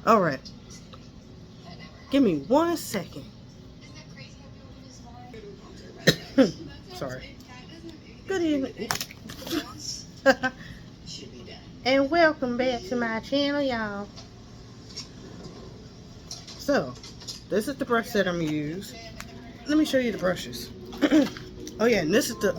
All right. Give me 1 second. Sorry. Good evening. And welcome back to my channel, y'all. So, this is the brush set I'm gonna use. Let me show you the brushes. Oh yeah, and this is the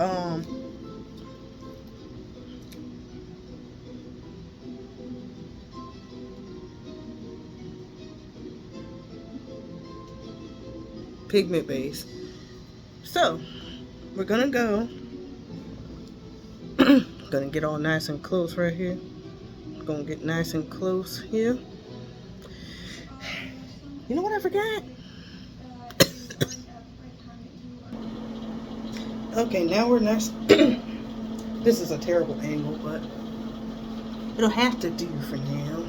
pigment base. So, we're gonna go. Gonna get all nice and close right here. Gonna get nice and close here. You know what I forgot? Okay, now we're nice. This is a terrible angle, but it'll have to do for now.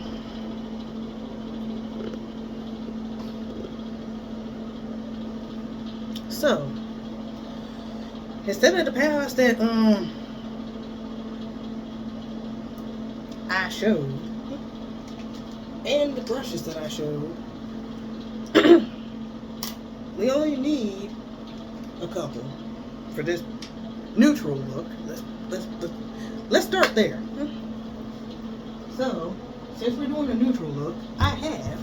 So, instead of the palettes that I showed, and the brushes that I showed, we only need a couple for this neutral look. Let's start there. So, since we're doing a neutral look, I have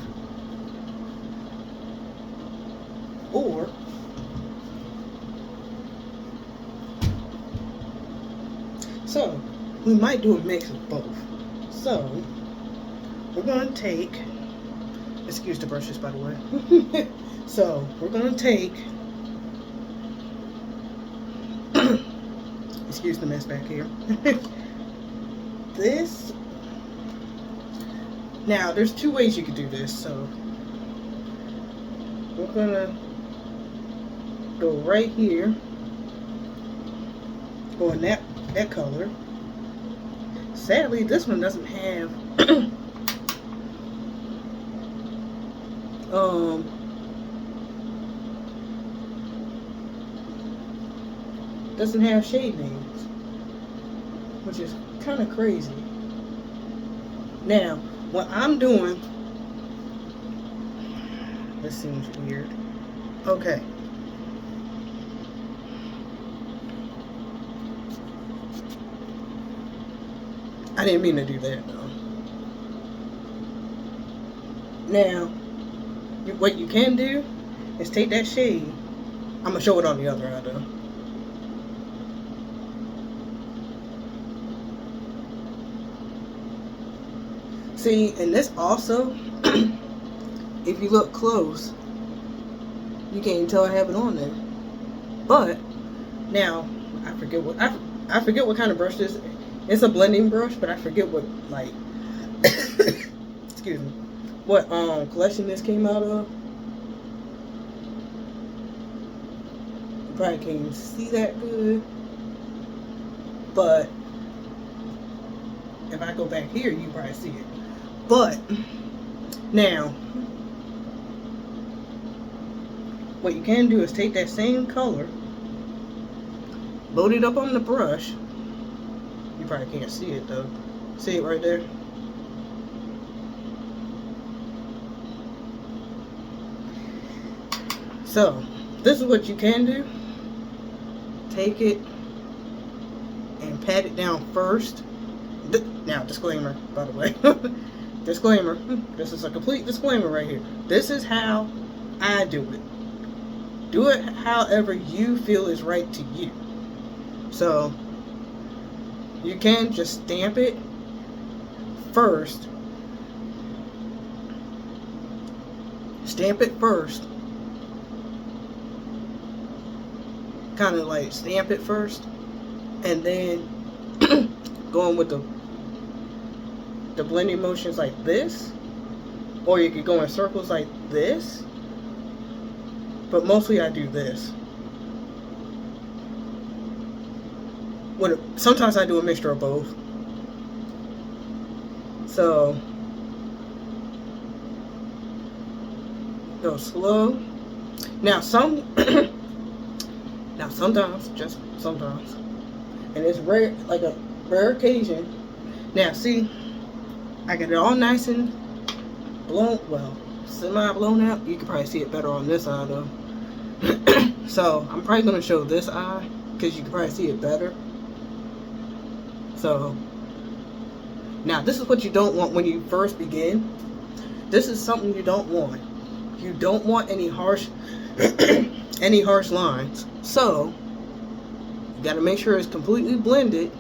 so we might do a mix of both. So we're gonna take, excuse the brushes by the way. So we're gonna take, excuse the mess back here. This, now there's two ways you could do this. So we're gonna go right here, go in that color. Sadly, this one doesn't have doesn't have shade names, which is kind of crazy. Now, what I'm doing, this seems weird. Okay. I didn't mean to do that though. Now, what you can do is take that shade. I'm gonna show it on the other eye though. See, and this also, if you look close, you can't even tell I have it on there. But now, I forget what kind of brush this is. It's a blending brush, but I forget what, like, excuse me, what collection this came out of. You probably can't even see that good, but if I go back here, you probably see it. But now, what you can do is take that same color, load it up on the brush. You probably can't see it though. See it right there? So, this is what you can do. Take it and pat it down first. Now, disclaimer, by the way. Disclaimer. This is a complete disclaimer right here. This is how I do it. Do it however you feel is right to you. So, you can just stamp it first. Stamp it first. Kind of like stamp it first. And then going with the blending motions like this. Or you could go in circles like this. But mostly I do this. Sometimes I do a mixture of both. So, go slow. Now now sometimes, just sometimes, and it's rare, like a rare occasion. Now see, I get it all nice and blown, well, semi blown out. You can probably see it better on this eye though. So I'm probably gonna show this eye because you can probably see it better. So now this is what you don't want when you first begin. This is something you don't want. You don't want any harsh any harsh lines. So you got to make sure it's completely blended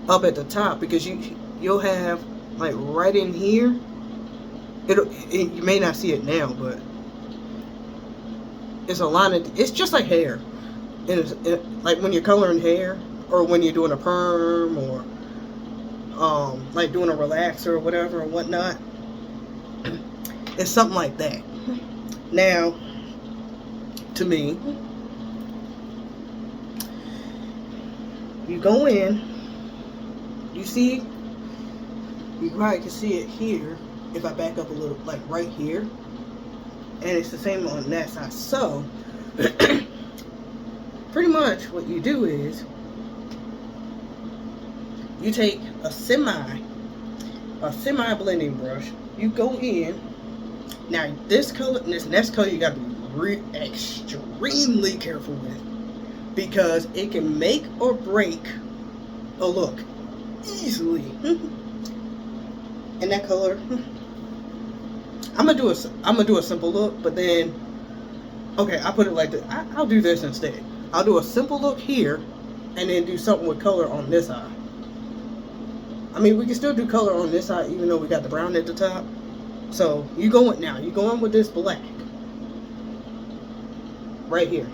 up at the top, because you'll have like right in here. You may not see it now, but it's a line of, it's just like hair. Like when you're coloring hair, or when you're doing a perm, or like doing a relaxer or whatever or whatnot. It's something like that. Now, to me, you go in, you see, you probably can see it here if I back up a little, like right here, and it's the same on that side. So pretty much what you do is you take a semi blending brush, you go in. Now this color and this next color you gotta be extremely careful with, because it can make or break a look easily. And that color, I'm gonna do a simple look, but then, okay, I'll put it like this. I'll do this instead. I'll do a simple look here, and then do something with color on this eye. I mean, we can still do color on this eye, even though we got the brown at the top. So you go in with this black right here.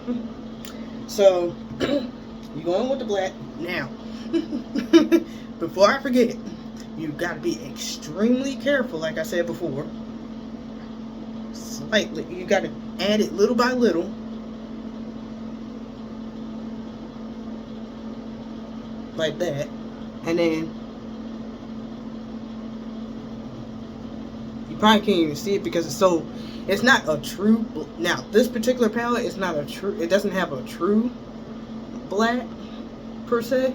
So you go in with the black. Now, before I forget, you got to be extremely careful. Like I said before, slightly, you got to add it little by little. Like that. And then you probably can't even see it because it's not a true, now this particular palette is not a true, it doesn't have a true black per se.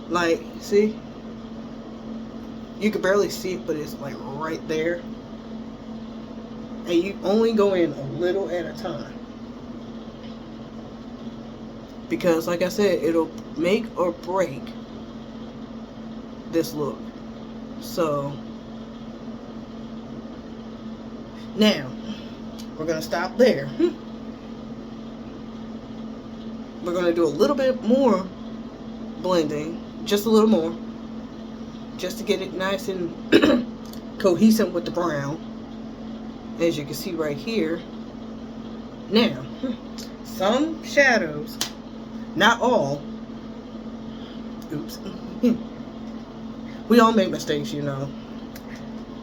Like, see, you can barely see it, but it's like right there. And you only go in a little at a time, because like I said, it'll make or break this look. So now we're gonna stop there. We're gonna do a little bit more blending, just a little more, just to get it nice and cohesive with the brown, as you can see right here. Now, some shadows, not all, oops, we all make mistakes, you know.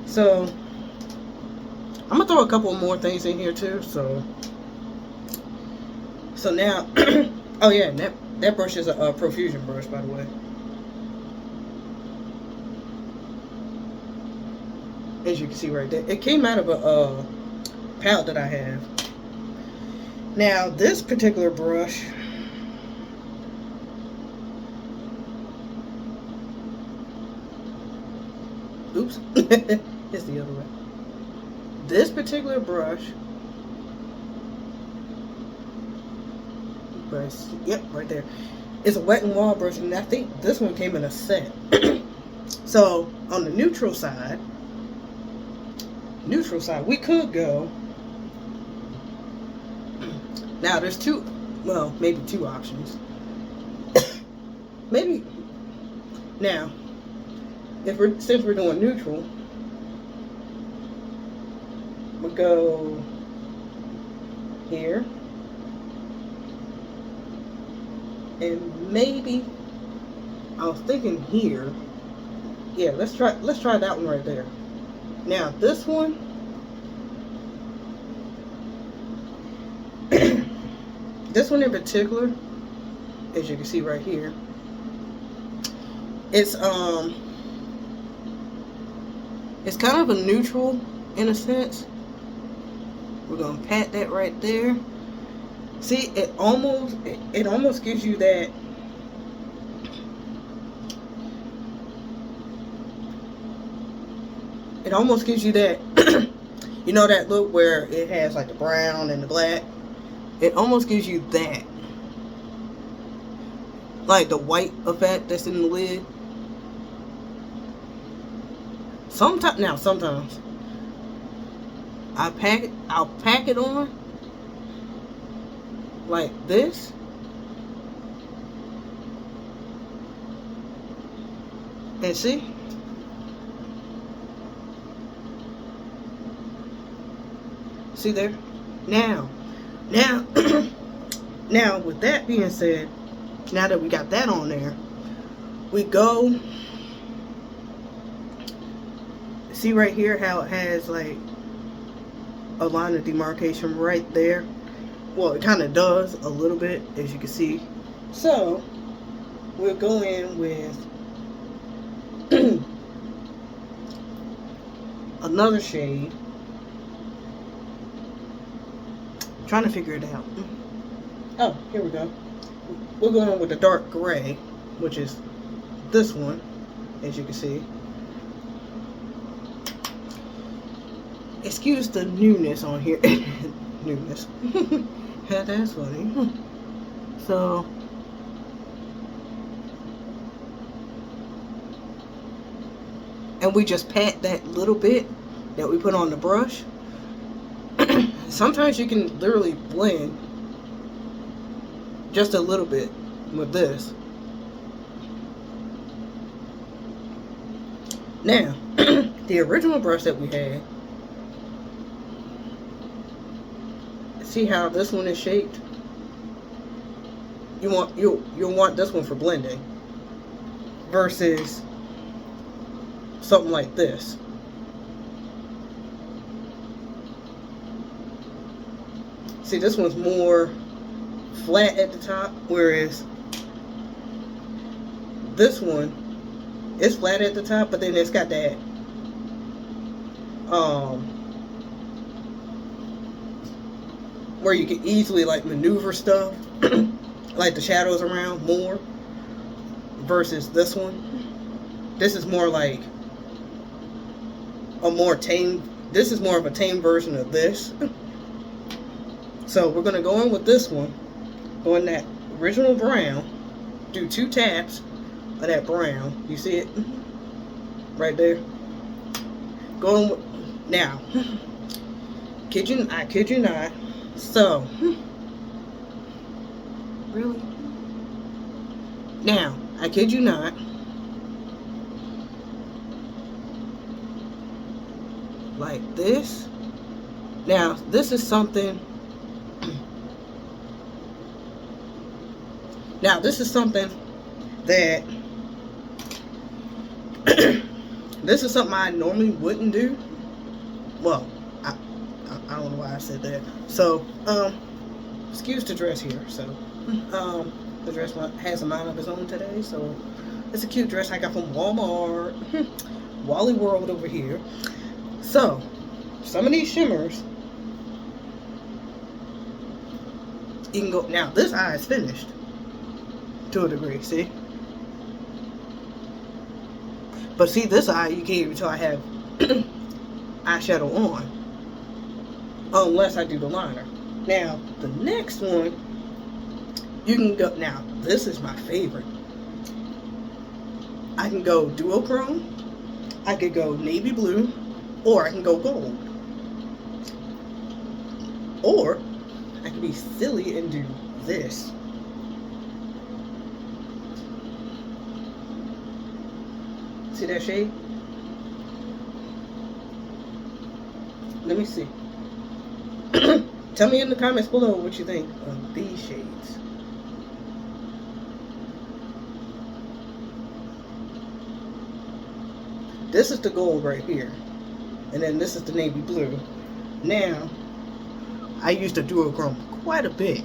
So I'm gonna throw a couple more things in here too. So now, oh yeah, and that brush is a profusion brush, by the way. As you can see right there, it came out of a palette that I have. Now this particular brush, oops, it's the other way. This particular brush, yep, right there, is a wet and wild brush, and I think this one came in a set. So on the neutral side, we could go. Now there's two, well, maybe two options. Maybe now, since we're doing neutral, we'll go here, and maybe I was thinking here. Yeah, let's try that one right there. Now this one, this one in particular, as you can see right here, it's kind of a neutral in a sense. We're gonna pat that right there. See, it almost gives you that It almost gives you that, you know, that look where it has like the brown and the black. It almost gives you that, like the white effect that's in the lid. Sometimes I'll pack it on like this, and see. See there? Now, now with that being said, now that we got that on there, we go, see right here how it has like a line of demarcation right there? Well, it kind of does a little bit, as you can see. So, we'll go in with another shade. Trying to figure it out. Oh, here we go. We're going with the dark gray, which is this one, as you can see. Excuse the newness on here. Newness. Yeah, that's funny. So, and we just pat that little bit that we put on the brush. Sometimes you can literally blend just a little bit with this. Now, the original brush that we had, see how this one is shaped? You'll want this one for blending versus something like this. See, this one's more flat at the top, whereas this one is flat at the top, but then it's got that where you can easily like maneuver stuff like the shadows around more, versus this one. This is more like a more tame, this is more of a tame version of this. So we're going to go in with this one, go in that original brown, do 2 taps of that brown. You see it? Right there. Going with, now, I kid you not. So, really? Now, I kid you not. Like this. Now, this is something. Now, this is something that this is something I normally wouldn't do. Well, I don't know why I said that. So, excuse the dress here. So, the dress has a mind of its own today. So, it's a cute dress I got from Walmart. Wally World over here. So, some of these shimmers, you can go. Now, this eye is finished to a degree, see? But see, this eye, you can't even tell I have eyeshadow on. Unless I do the liner. Now, the next one, you can go, now, this is my favorite. I can go duochrome, I could go navy blue, or I can go gold. Or, I can be silly and do this. See that shade? Let me see. Tell me in the comments below what you think of these shades. This is the gold right here. And then this is the navy blue. Now, I use the duochrome quite a bit.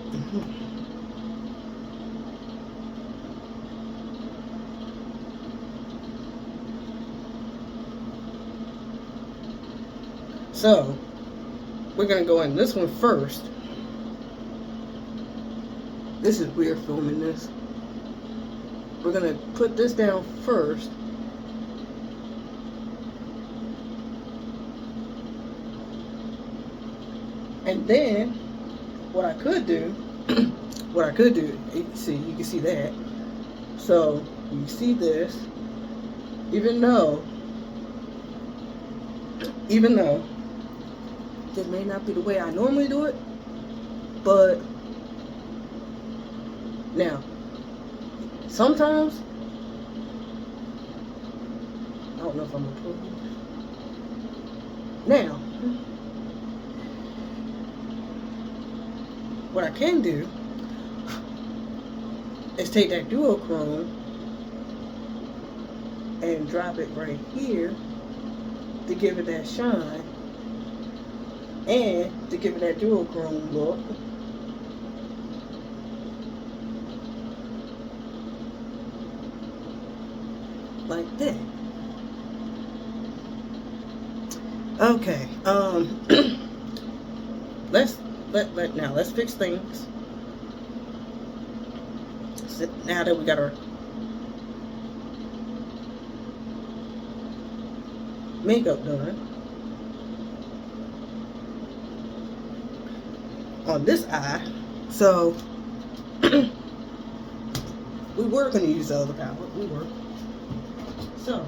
So, we're going to go in this one first. This is weird filming this. We're going to put this down first. And then what I could do, you can see that. So you see this, even though this may not be the way I normally do it, but now sometimes I don't know if I'm gonna prove it. Now, what I can do is take that duochrome and drop it right here to give it that shine and to give it that duochrome look. Like that. Okay, let's fix things. So now that we got our makeup done on this eye, so we were going to use the other palette. So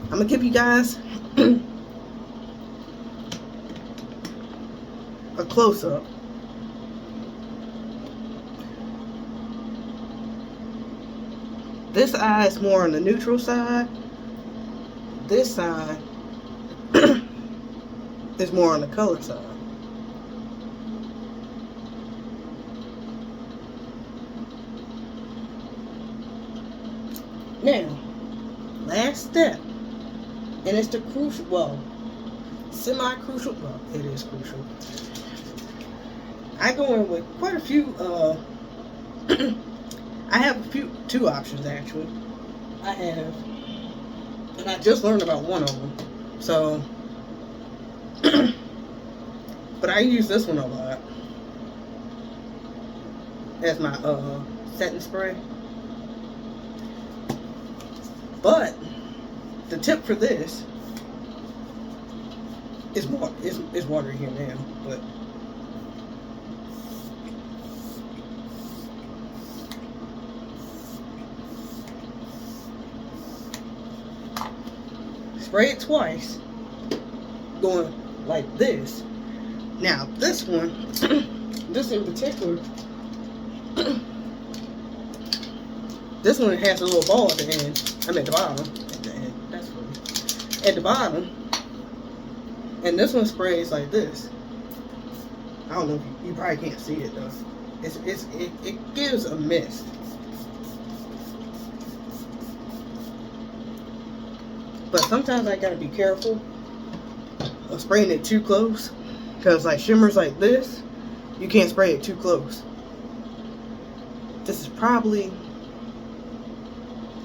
I'm gonna give you guys a close-up. This eye is more on the neutral side. This side is more on the color side. Now, last step, and it's the crucial, well, semi-crucial, well, it is crucial. I go in with quite a few, I have two options actually. I have, and I just learned about one of them, so, but I use this one a lot as my setting spray. But the tip for this is water here now, but spray it twice, going like this. Now this one, this in particular, this one has a little ball at the end. I'm at the bottom. At the end. That's funny. At the bottom. And this one sprays like this. I don't know if you probably can't see it though. It gives a mist. But sometimes I gotta be careful of spraying it too close. Because like shimmers like this, you can't spray it too close. This is probably,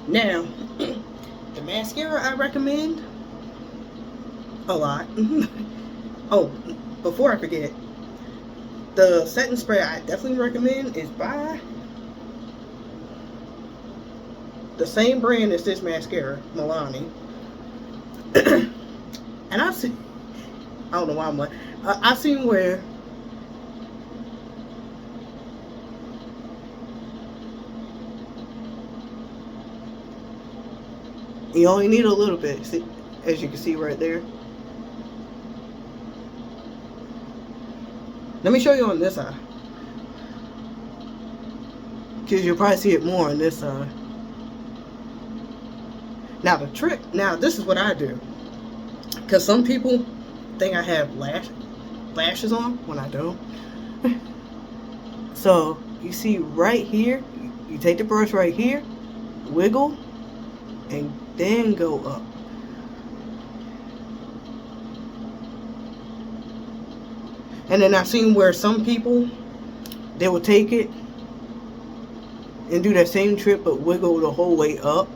now, the mascara I recommend a lot. Oh, before I forget, the setting spray I definitely recommend is by the same brand as this mascara, Milani. And I've seen, I don't know why I'm like, I've seen where you only need a little bit, see, as you can see right there. Let me show you on this side, because you'll probably see it more on this side. Now the trick, now this is what I do, because some people think I have lashes on when I don't. So you see right here, you take the brush right here, wiggle, and then go up. And then I've seen where some people, they will take it and do that same trick but wiggle the whole way up.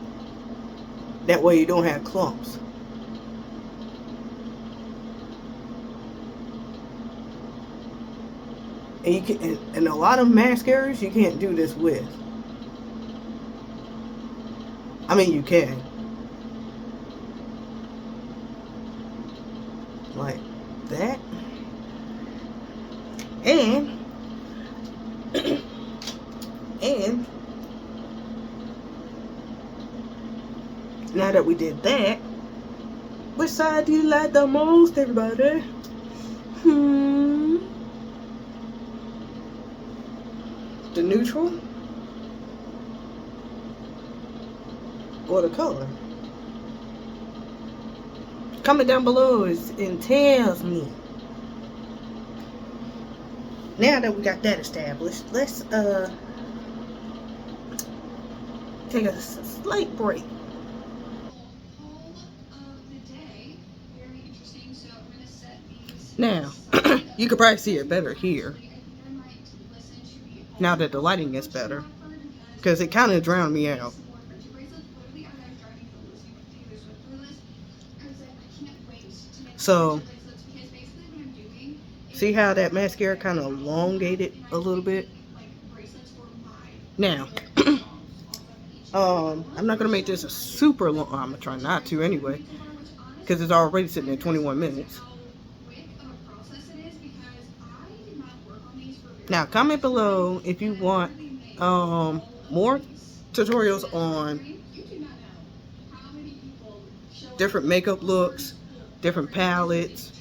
That way you don't have clumps. And you can, and a lot of mascaras you can't do this with. I mean, you can. Like that. And and now that we did that, which side do you like the most, everybody? The neutral or the color? Comment down below and tells me. Now that we got that established, let's take a slight break. Now, you could probably see it better here. Now that the lighting is better. Because it kind of drowned me out. So, see how that mascara kind of elongated a little bit? Now, I'm not going to make this a super long, I'm going to try not to anyway, because it's already sitting at 21 minutes. Now, comment below if you want more tutorials on different makeup looks, different palettes,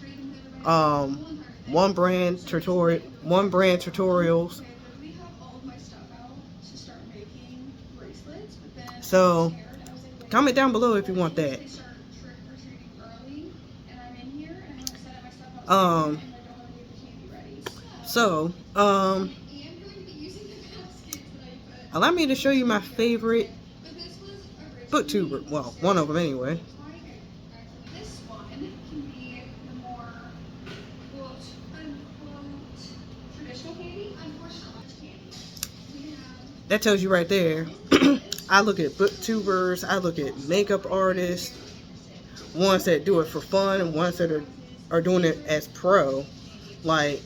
one brand tutorials. So, comment down below if you want that. Allow me to show you my favorite booktuber. Well, one of them anyway. This one can be the more quote-unquote traditional candy. Unfortunately, candy. That tells you right there. I look at booktubers, I look at makeup artists, ones that do it for fun and ones that are doing it as pro. Like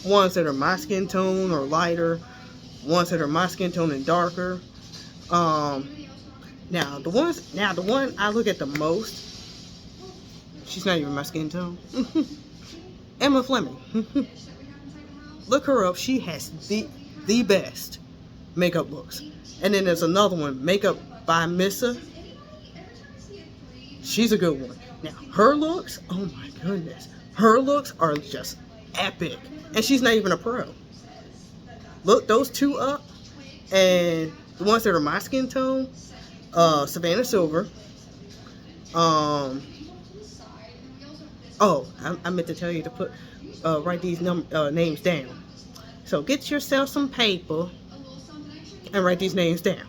ones that are my skin tone or lighter, ones that are my skin tone and darker. Now the one I look at the most, she's not even my skin tone. Emma Fleming. Look her up. She has the best makeup looks. And then there's another one, Makeup by Missa. She's a good one. Now her looks, oh my goodness, her looks are just epic. And she's not even a pro. Look those two up, and the ones that are my skin tone, Savannah Silver. Oh, I meant to tell you to put write these names down. So get yourself some paper and write these names down.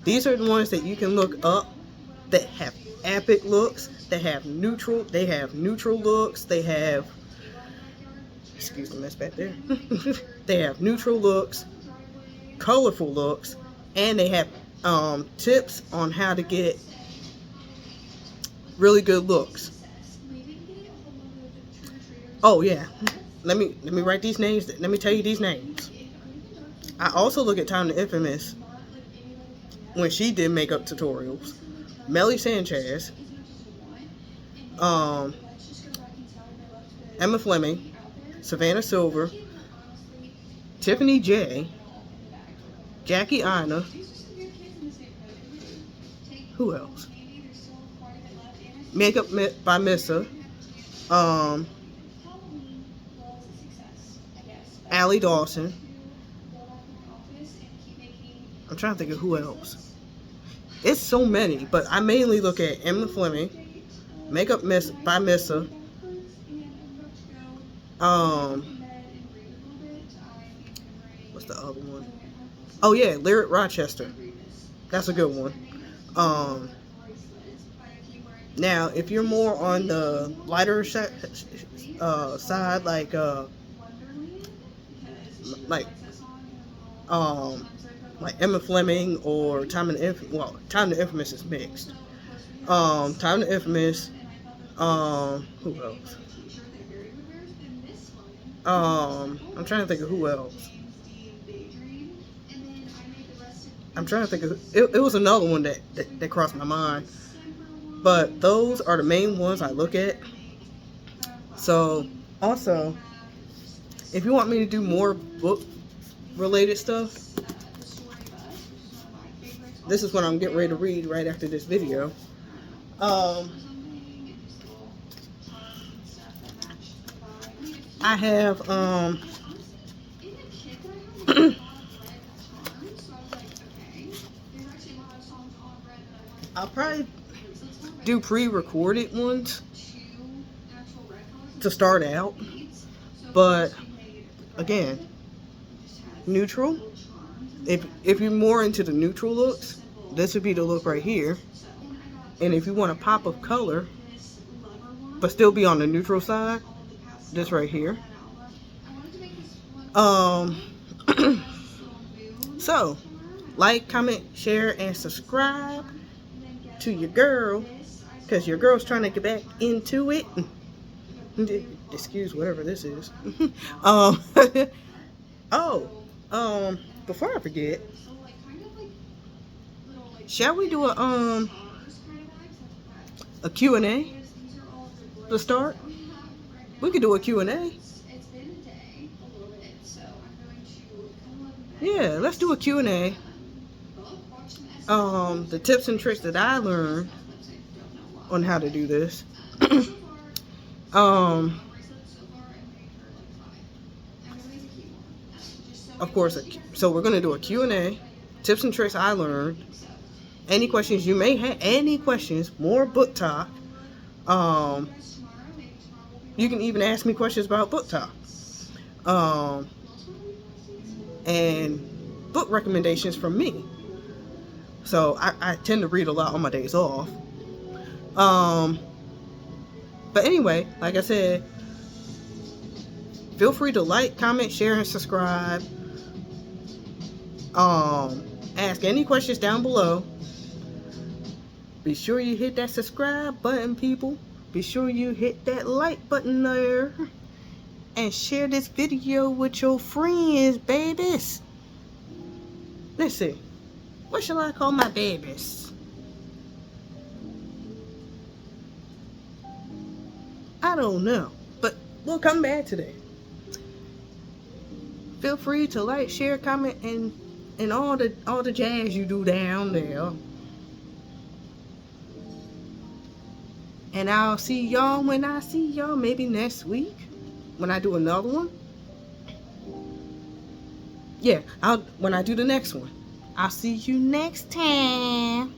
These are the ones that you can look up that have epic looks, that have neutral. They have neutral looks. They have, excuse the mess back there. They have neutral looks, colorful looks, and they have tips on how to get really good looks. Oh yeah, let me write these names. Let me tell you these names. I also look at Time the Infamous when she did makeup tutorials. Melly Sanchez, Emma Fleming, Savannah Silver, Tiffany J, Jackie Ina. Who else? Makeup by Missa. Allie Dawson. I'm trying to think of who else. It's so many, but I mainly look at Emma Fleming, Makeup by Missa. What's the other one? Oh yeah, Lyric Rochester. That's a good one. Now, if you're more on the lighter side, like Emma Fleming or Time the Infamous is mixed. Time the Infamous. Who else? I'm trying to think of who else. I'm trying to think of it was another one that crossed my mind. But those are the main ones I look at. So Also, if you want me to do more book related stuff, this is what I'm getting ready to read right after this video. I have I'll probably do pre-recorded ones to start out, but again, neutral. If you're more into the neutral looks, this would be the look right here. And if you want a pop of color but still be on the neutral side, this right here. So like, comment, share, and subscribe to your girl, because your girl's trying to get back into it. Excuse whatever this is. Before I forget, shall we do a Q&A to start? We could do a Q&A. Yeah, let's do a Q&A. The tips and tricks that I learned on how to do this. Of course, so we're going to do a Q&A, tips and tricks I learned, any questions you may have, any questions, more book talk. You can even ask me questions about book talk. And book recommendations from me. So I tend to read a lot on my days off. But anyway, like I said, feel free to like, comment, share, and subscribe. Ask any questions down below. Be sure you hit that subscribe button, people. Be sure you hit that like button there. And share this video with your friends, babies. Let's see. What shall I call my babies? I don't know. But we'll come back to that. Feel free to like, share, comment, and all the jazz you do down there. And I'll see y'all when I see y'all, maybe next week when I do another one. Yeah, when I do the next one. I'll see you next time.